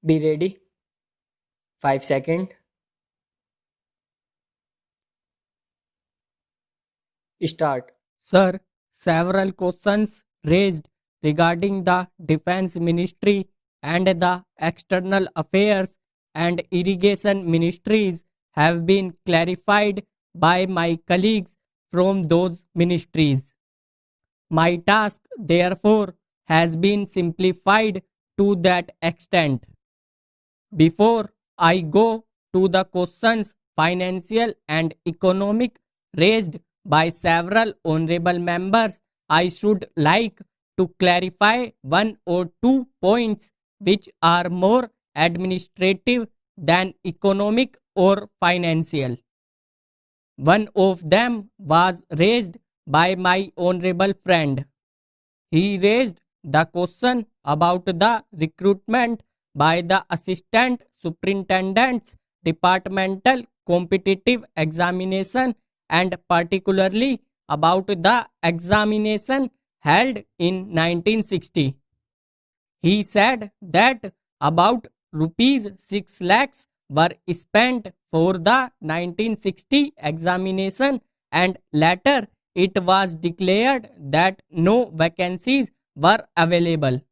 Be ready. 5 seconds. Start. Sir, several questions raised regarding the Defense Ministry and the External Affairs and Irrigation Ministries have been clarified by my colleagues from those ministries. My task, therefore, has been simplified to that extent. Before I go to the questions financial and economic raised by several honorable members, I should like to clarify one or two points which are more administrative than economic or financial. One of them was raised by my honorable friend. He raised the question about the recruitment by the Assistant Superintendent's Departmental Competitive Examination and particularly about the examination held in 1960. He said that about rupees 6 lakhs were spent for the 1960 examination and later it was declared that no vacancies were available.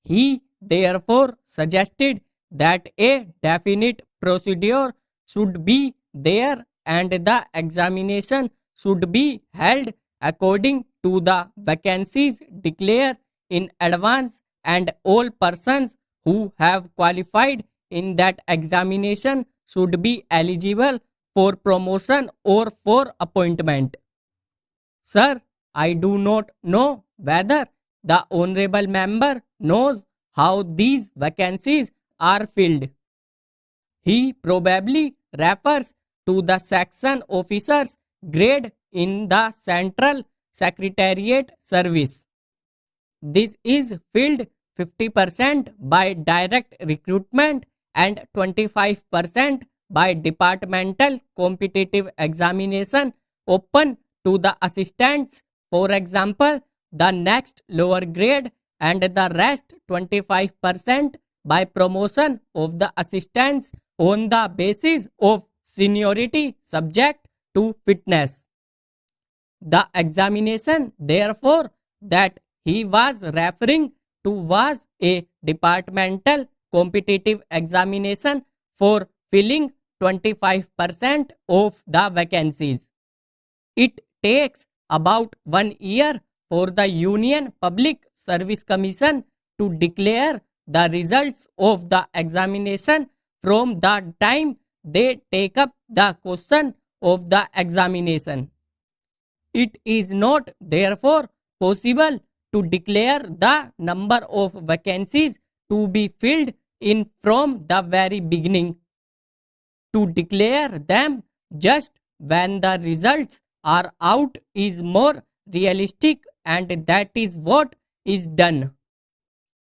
He therefore suggested that a definite procedure should be there and the examination should be held according to the vacancies declared in advance and all persons who have qualified in that examination should be eligible for promotion or for appointment. Sir, I do not know whether the honorable member knows how these vacancies are filled. He probably refers to the section officer's grade in the Central Secretariat Service. This is filled 50% by direct recruitment and 25% by departmental competitive examination open to the assistants. For example, the next lower grade and the rest 25% by promotion of the assistants on the basis of seniority subject to fitness. The examination, therefore, that he was referring to was a departmental competitive examination for filling 25% of the vacancies. It takes about 1 year for the Union Public Service Commission to declare the results of the examination from the time they take up the question of the examination. It is not therefore possible to declare the number of vacancies to be filled in from the very beginning. To declare them just when the results are out is more realistic and that is what is done.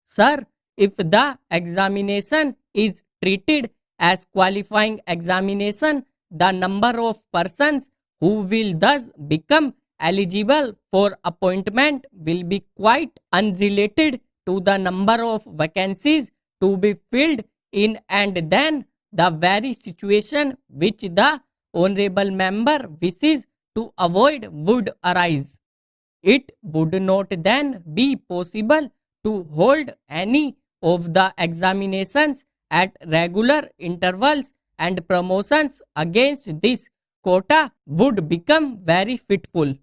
Sir, if the examination is treated as qualifying examination, the number of persons who will thus become eligible for appointment will be quite unrelated to the number of vacancies to be filled in and then the very situation which the honorable member wishes to avoid would arise. It would not then be possible to hold any of the examinations at regular intervals and promotions against this quota would become very fitful.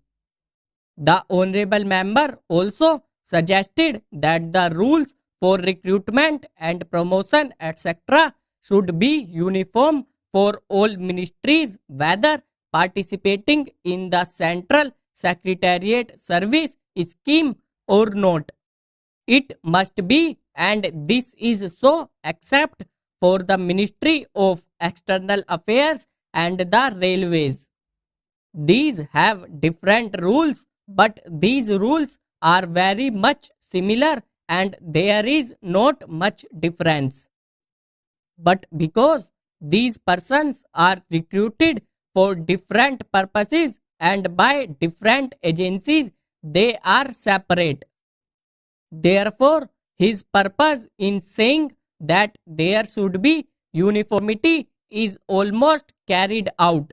The honorable member also suggested that the rules for recruitment and promotion etc. should be uniform for all ministries whether participating in the Central Secretariat Service scheme or not. It must be, and this is so except for the Ministry of External Affairs and the Railways. These have different rules, but these rules are very much similar and there is not much difference. But because these persons are recruited for different purposes and by different agencies, they are separate. Therefore, his purpose in saying that there should be uniformity is almost carried out.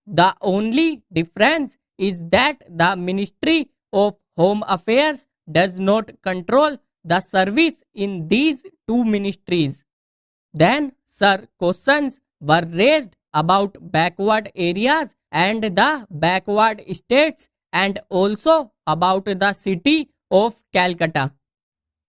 The only difference is that the Ministry of Home Affairs does not control the service in these two ministries. Then, sir, questions were raised about backward areas and the backward states and also about the city of Calcutta.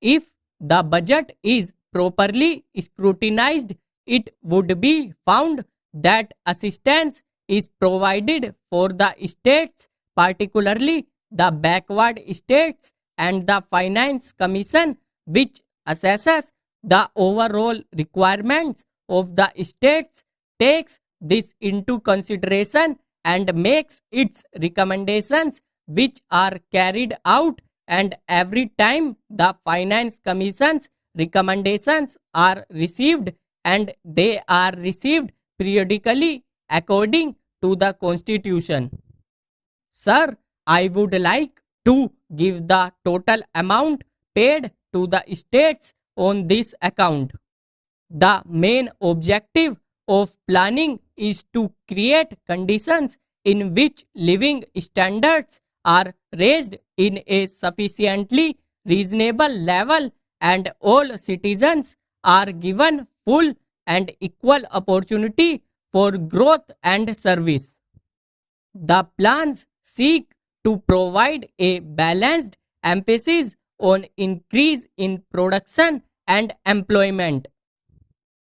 If the budget is properly scrutinized, it would be found that assistance is provided for the states, particularly the backward states, and the Finance Commission, which assesses the overall requirements of the states, takes this into consideration and makes its recommendations, which are carried out, and every time the Finance Commission's recommendations are received, and they are received periodically according to the Constitution. Sir, I would like to give the total amount paid to the states on this account. The main objective of planning is to create conditions in which living standards are raised in a sufficiently reasonable level and all citizens are given full and equal opportunity for growth and service. The plans seek to provide a balanced emphasis on increase in production and employment.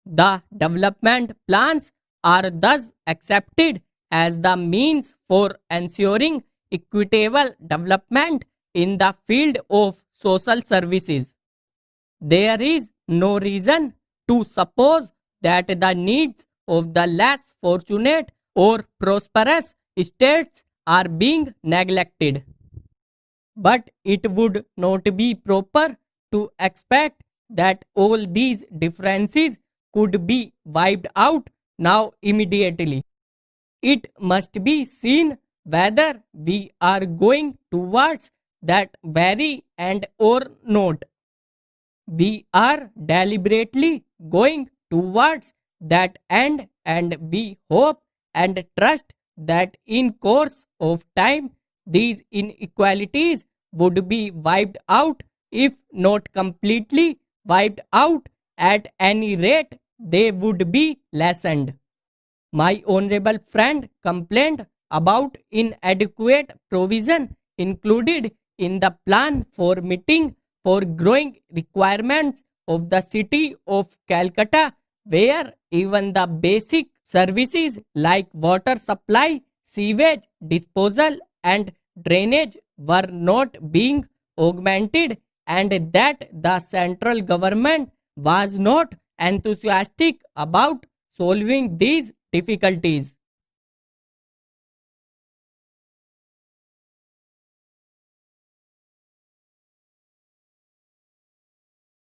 The development plans are thus accepted as the means for ensuring equitable development in the field of social services. There is no reason to suppose that the needs of the less fortunate or prosperous states are being neglected. But it would not be proper to expect that all these differences could be wiped out now immediately. It must be seen whether we are going towards that very end or not. We are deliberately going towards that end, and we hope and trust that in course of time these inequalities would be wiped out, if not completely wiped out, at any rate they would be lessened. My honorable friend complained about inadequate provision included in the plan for meeting for growing requirements of the city of Calcutta, where even the basic services like water supply, sewage disposal, and drainage were not being augmented, and that the central government was not enthusiastic about solving these difficulties.